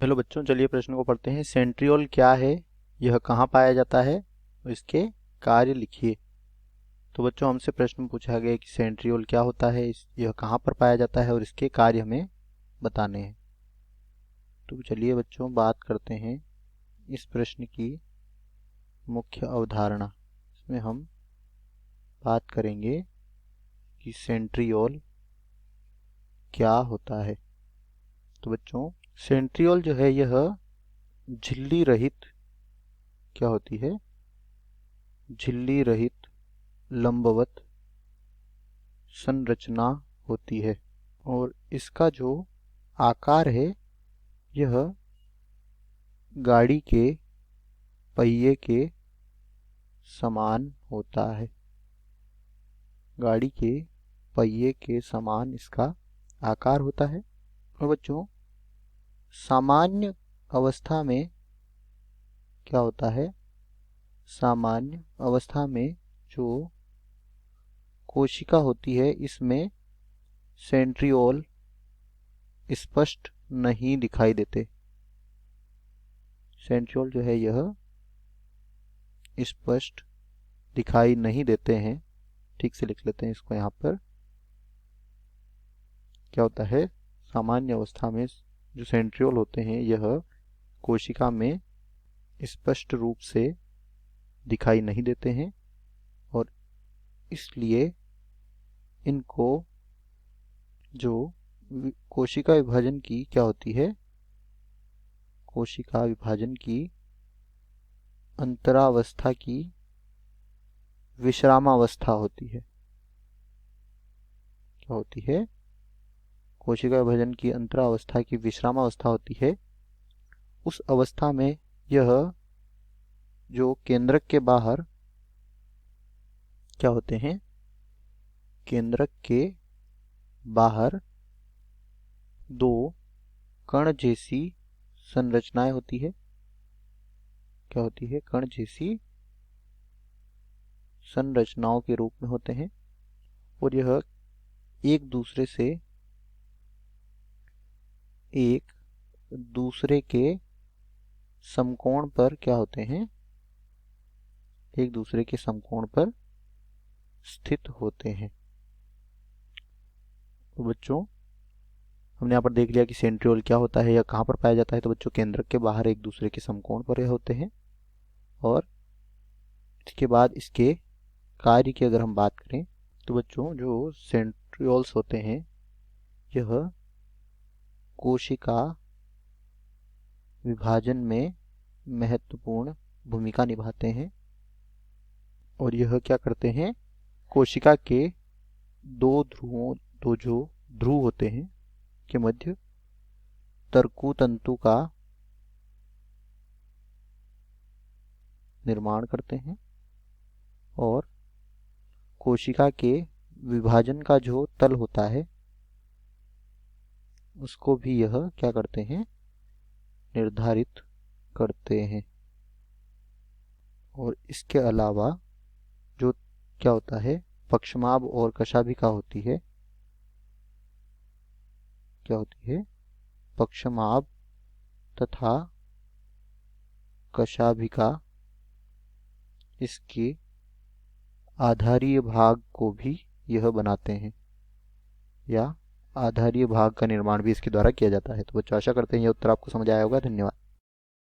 Hello बच्चों, चलिए प्रश्न को पढ़ते हैं। सेंट्रियोल क्या है, यह कहाँ पाया जाता है, और इसके कार्य लिखिए। तो बच्चों, हमसे प्रश्न पूछा गया कि सेंट्रियोल क्या होता है, यह कहाँ पर पाया जाता है और इसके कार्य हमें बताने हैं। तो चलिए बच्चों, बात करते हैं इस प्रश्न की मुख्य अवधारणा। इसमें हम बात करेंगे कि सेंट्रियोल क्या होता है। तो बच्चों, सेंट्रियोल जो है यह झिल्ली रहित क्या होती है, झिल्ली रहित लंबवत संरचना होती है। और इसका जो आकार है यह गाड़ी के पहिए के समान होता है। गाड़ी के पहिए के समान इसका आकार होता है। और बच्चों, सामान्य अवस्था में क्या होता है, सामान्य अवस्था में जो कोशिका होती है इसमें सेंट्रियोल स्पष्ट नहीं दिखाई देते। सेंट्रियोल जो है यह स्पष्ट दिखाई नहीं देते हैं। ठीक से लिख लेते हैं इसको यहाँ पर। क्या होता है, सामान्य अवस्था में जो सेंट्रियोल होते हैं यह कोशिका में स्पष्ट रूप से दिखाई नहीं देते हैं, और इसलिए इनको जो कोशिका विभाजन की क्या होती है, कोशिका विभाजन की अंतरावस्था की विश्रामावस्था होती है। क्या होती है, कोशिका विभाजन की अंतरावस्था की विश्रामावस्था होती है। उस अवस्था में यह जो केंद्रक के बाहर क्या होते हैं, केंद्रक के बाहर दो कण जैसी संरचनाएं होती है। क्या होती है, कण जैसी संरचनाओं के रूप में होते हैं। और यह एक दूसरे के समकोण पर क्या होते हैं, एक दूसरे के समकोण पर स्थित होते हैं। तो बच्चों, हमने यहाँ पर देख लिया कि सेंट्रियोल क्या होता है या कहाँ पर पाया जाता है। तो बच्चों, केंद्रक के बाहर एक दूसरे के समकोण पर यह होते हैं। और इसके बाद इसके कार्य की अगर हम बात करें तो बच्चों, जो सेंट्रियोल्स होते हैं यह कोशिका विभाजन में महत्वपूर्ण भूमिका निभाते हैं। और यह क्या करते हैं, कोशिका के दो जो ध्रुव होते हैं के मध्य तर्कु का निर्माण करते हैं। और कोशिका के विभाजन का जो तल होता है उसको भी यह क्या करते हैं, निर्धारित करते हैं। और इसके अलावा जो क्या होता है, पक्षमाभ और कशाभिका होती है। क्या होती है, पक्षमाभ तथा कशाभिका इसके आधारीय भाग को भी यह बनाते हैं, या आधारीय भाग का निर्माण भी इसके द्वारा किया जाता है। तो बच्चों, आशा करते हैं यह उत्तर आपको समझ आया होगा। धन्यवाद।